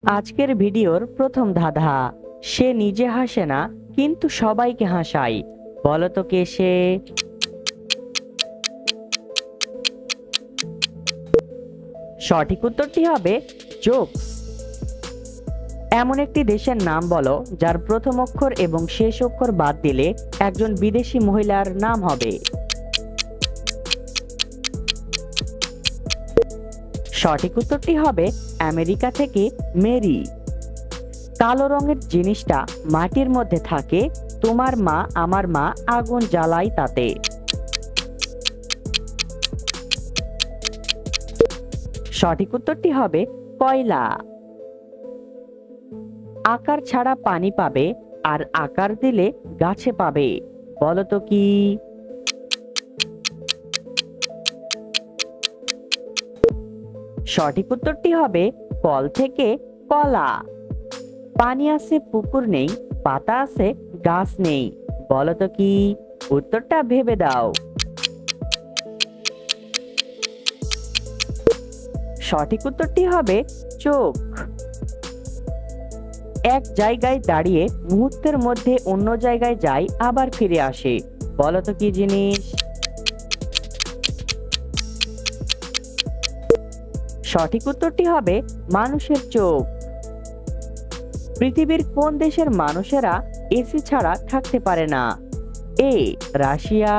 আজকের ভিডিওর প্রথম ধাঁধা। সে নিজে হাসে না কিন্তু সবাইকে হাসায়, বলো তো কে সে? সঠিক উত্তরটি হবে জোকস। এমন একটি দেশের নাম বলো যার প্রথম অক্ষর এবং শেষ অক্ষর বাদ দিলে একজন বিদেশি মহিলার নাম হবে। সঠিক উত্তরটি হবে আমেরিকা থেকে মেরি। কালো রঙের জিনিসটা মাটির মধ্যে থাকে, তোমার মা আমার মা আগুন জ্বালায় তাতে। সঠিক উত্তরটি হবে কয়লা। আকার ছাড়া পানি পাবে আর আকার দিলে গাছে পাবে, বলো তো কি? সঠিক উত্তরটি হবে কল থেকে কলা। পানি আছে পুকুর নেই, পাতা আছে গাছ নেই, বলো তো কি? উত্তরটা ভেবে দাও। সঠিক উত্তরটি হবে চোখ। এক জায়গায় দাঁড়িয়ে মুহূর্তের মধ্যে অন্য জায়গায় যায় আবার ফিরে আসে, বলো তো কি জিনিস? সঠিক উত্তরটি হবে মানুষের চোখ। পৃথিবীর কোন দেশের মানুষেরা এসি ছাড়া থাকতে পারে না? A Russia,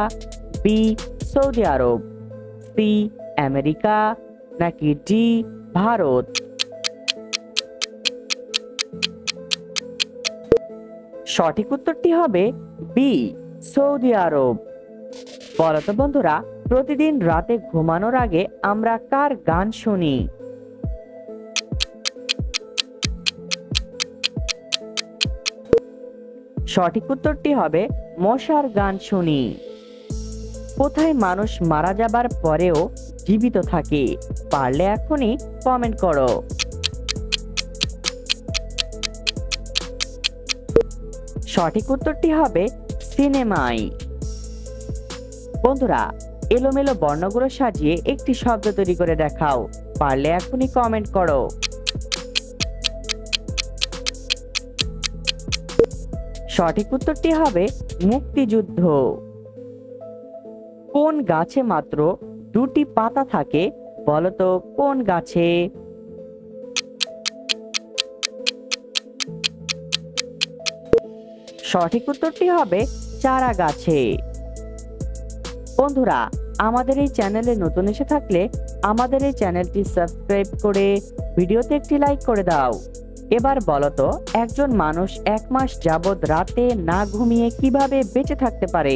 B Saudi Arab, C America, নাকি ডি ভারত? সঠিক উত্তরটি হবে বি সৌদি আরব। বলো তো বন্ধুরা, প্রতিদিন রাতে ঘুমানোর আগে আমরা কার গান শুনি? সঠিক উত্তরটি হবে মশার গান শুনি। কোথায় মানুষ মারা যাবার পরেও জীবিত থাকে? পারলে এখনই কমেন্ট করো। সঠিক উত্তরটি হবে সিনেমায়। বন্ধুরা, এলোমেলো বর্ণগুলো সাজিয়ে একটি শব্দ তৈরি করে দেখাও, পারলে এখনই কমেন্ট করো। সঠিক উত্তরটি হবে মুক্তিযুদ্ধ। কোন গাছে মাত্র দুটি পাতা থাকে, বলো তো কোন গাছে? সঠিক উত্তরটি হবে চারা গাছে। বন্ধুরা, আমাদের এই চ্যানেলে নতুন এসে থাকলে আমাদের এই চ্যানেলটি সাবস্ক্রাইব করে ভিডিওতে একটি লাইক করে দাও। এবার বলো তো, একজন মানুষ 1 মাস যাবৎ রাতে না ঘুমিয়ে কিভাবে বেঁচে থাকতে পারে?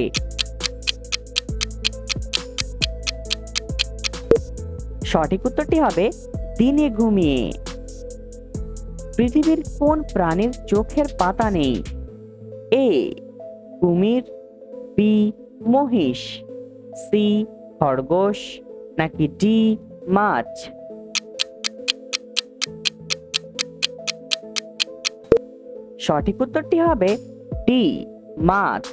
সঠিক উত্তরটি হবে দিনে ঘুমিয়ে। পৃথিবীর কোন প্রাণীর চোখের পাতা নেই? এ কুমির, বি মহিষ, সি খরগোশ, নাকি ডি মাছ? সঠিক উত্তরটি হবে ডি মাছ।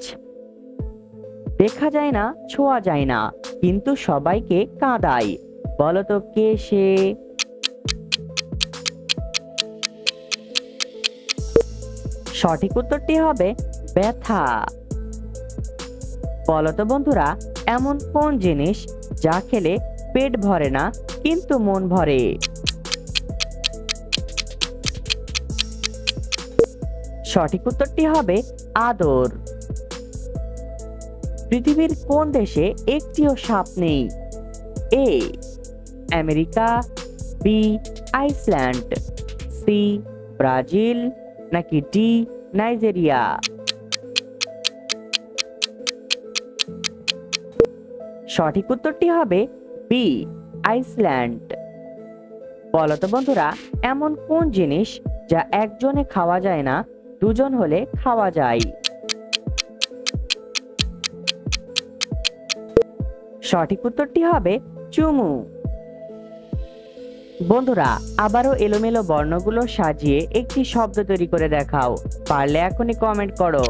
দেখা যায় না, ছোঁয়া যায় না, কিন্তু সবাইকে কাঁদায়, বলো তো কে সে? সঠিক উত্তরটি হবে ব্যথা। বলো তো বন্ধুরা, এমন কোন জিনিস যা খেলে পেট ভরে না কিন্তু মন ভরে? সঠিক উত্তরটি হবে আদর। পৃথিবীর কোন দেশে একটিও সাপ নেই? A America, B Iceland, C Brazil, নাকি ডি নাইজেরিয়া? সঠিক উত্তরটি হবে বি আইসল্যান্ড। বলো তো বন্ধুরা, এমন কোন জিনিস যা একজনে খাওয়া যায় না, দুজন হলে খাওয়া যায়? সঠিক উত্তরটি হবে চুমু। বন্ধুরা, আবারও এলোমেলো বর্ণগুলো সাজিয়ে একটি শব্দ তৈরি করে দেখাও, পারলে এখনই কমেন্ট করো।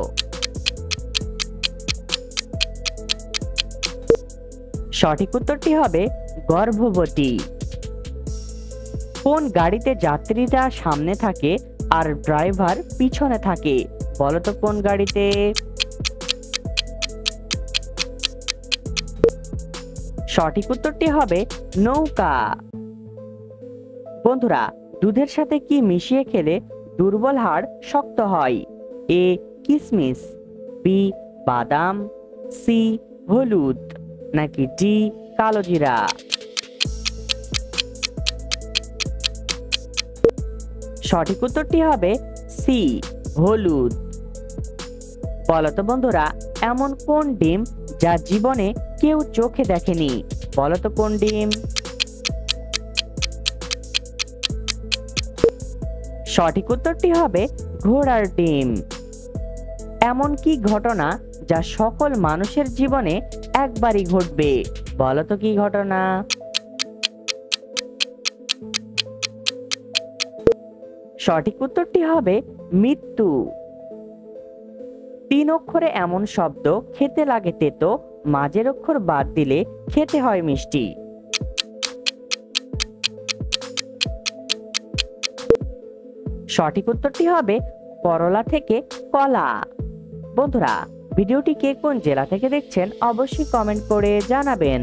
সঠিক উত্তরটি হবে গর্ভবতী। কোন গাড়িতে যাত্রীরা সামনে থাকে আর ড্রাইভার পিছনে থাকে? বলো তো কোন গাড়িতে? সঠিক উত্তরটি হবে নৌকা। বন্ধুরা, দুধের সাথে কি মিশিয়ে খেলে দুর্বল হাড় শক্ত হয়? এ কিশমিশ, বি বাদাম, সি হলুদ, নাকি ডি কালোজিরা? সঠিক উত্তরটি হবে সি হলুদ। বলতো বন্ধুরা, এমন কোন ডিম যা জীবনে কেউ চোখে দেখেনি? বলতো কোন ডিম? সঠিক উত্তরটি হবে ঘোড়ার ডিম। এমন কি ঘটনা যা সকল মানুষের জীবনে একবারই ঘটবে? বলতো কি ঘটনা? সঠিক উত্তরটি হবে মৃত্যু। 3 অক্ষরে এমন শব্দ খেতে লাগে তেতো, মাঝের অক্ষর বাদ দিলে খেতে হয় মিষ্টি। সঠিক উত্তরটি হবে করলা থেকে কলা। বন্ধুরা, ভিডিওটি কে কোন জেলা থেকে দেখছেন অবশ্যই কমেন্ট করে জানাবেন।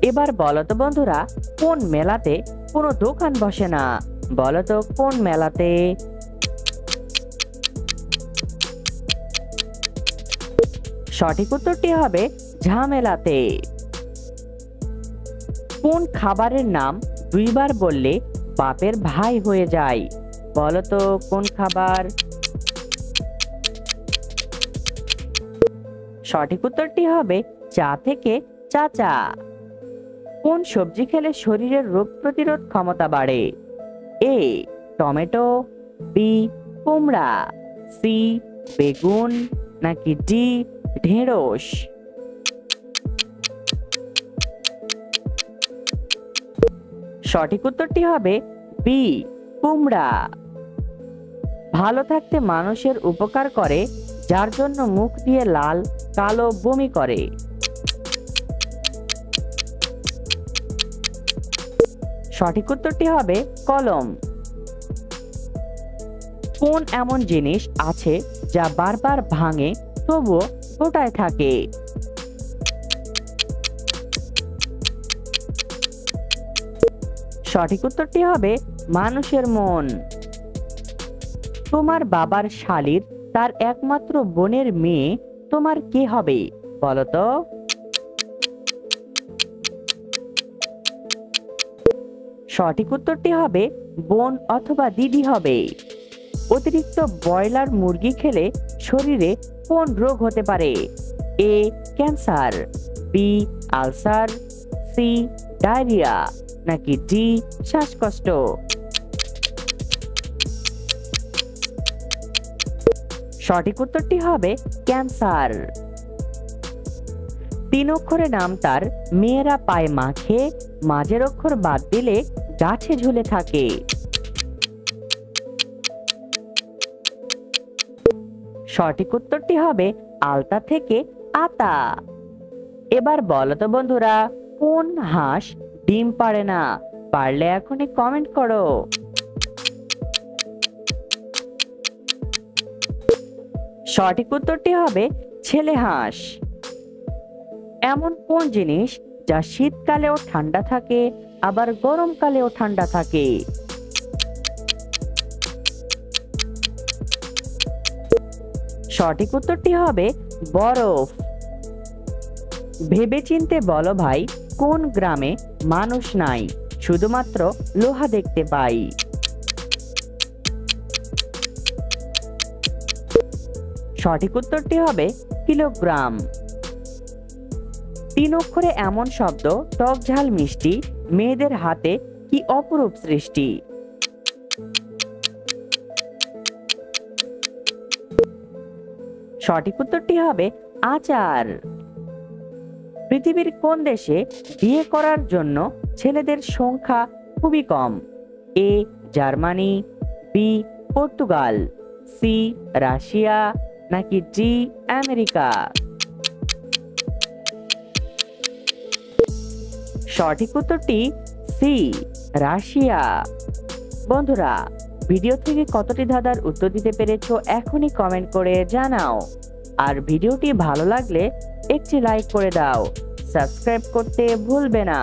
এবার বলতো বন্ধুরা, কোন মেলাতে কোনো দোকান বসে না? বলতো কোন মেলাতে? সঠিক উত্তরটি হবে ঝামেলাতে। কোন খাবারের নাম 2 বার বললে বাপের ভাই হয়ে যায়? বলতো কোন খাবার? সঠিক উত্তরটি হবে চা থেকে চাচা। কোন সবজি খেলে শরীরের রোগ প্রতিরোধ ক্ষমতা বাড়ে? এ টমেটো, বি কুমড়া, সি বেগুন, নাকি ডি ঢেঁড়স? সঠিক উত্তরটি হবে বি কুমড়া। ভালো থাকতে মানুষের উপকার করে যার জন্য মুখ দিয়ে লাল কালো বমি করে? সঠিক উত্তরটি হবে কলম। কোন এমন জিনিস আছে যা বারবার ভাঙে তবুও গোটায় থাকে? সঠিক উত্তরটি হবে মানুষের মন। তোমার বাবার শালীর তার একমাত্র বোনের মেয়ে তোমার কে হবে? বলতো। সঠিক উত্তরটি হবে বোন অথবা দিদি হবে। অতিরিক্ত ব্রয়লার মুরগি খেলে শরীরে কোন রোগ হতে পারে? A cancer, B ulcer, C diarrhoea, নাকি ডি শ্বাসকষ্ট? সঠিক উত্তরটি হবে ক্যান্সার। 3 অক্ষরে নাম তার, মেয়েরা পায়ে মাখে, মাঝের অক্ষর বাদ দিলে গাছে ঝুলে থাকে? সঠিক উত্তরটি হবে আলতা থেকে আতা। এবার বলতো বন্ধুরা, কোন হাঁস ডিম পাড়ে না? পারলে এখনই কমেন্ট করো। সঠিক উত্তরটি হবে ছেলে হাঁস। এমন কোন জিনিস যা শীতকালেও ঠান্ডা থাকে আবার গরমকালেও ঠান্ডা থাকে? সঠিক উত্তরটি হবে বরফ। ভেবেচিন্তে বলো ভাই, কোন গ্রামে মানুষ নাই, শুধুমাত্র লোহা দেখতে পাই? সঠিক উত্তরটি হবে কিলোগ্রাম। 3 অক্ষরে এমন শব্দ টক ঝাল মিষ্টি, মেয়েদের হাতে কি অপরূপ সৃষ্টি? সঠিক উত্তরটি হবে আচার। পৃথিবীর কোন দেশে বিয়ে করার জন্য ছেলেদের সংখ্যা খুবই কম? A Germany, B Portugal, C Russia, নাকি ডি আমেরিকা? সঠিক উত্তরটি সি রাশিয়া। বন্ধুরা, ভিডিও থেকে কতটি ধাঁধার উত্তর দিতে পেরেছো এখনই কমেন্ট করে জানাও। আর ভিডিওটি ভালো লাগলে একটি লাইক করে দাও, সাবস্ক্রাইব করতে ভুলবে না।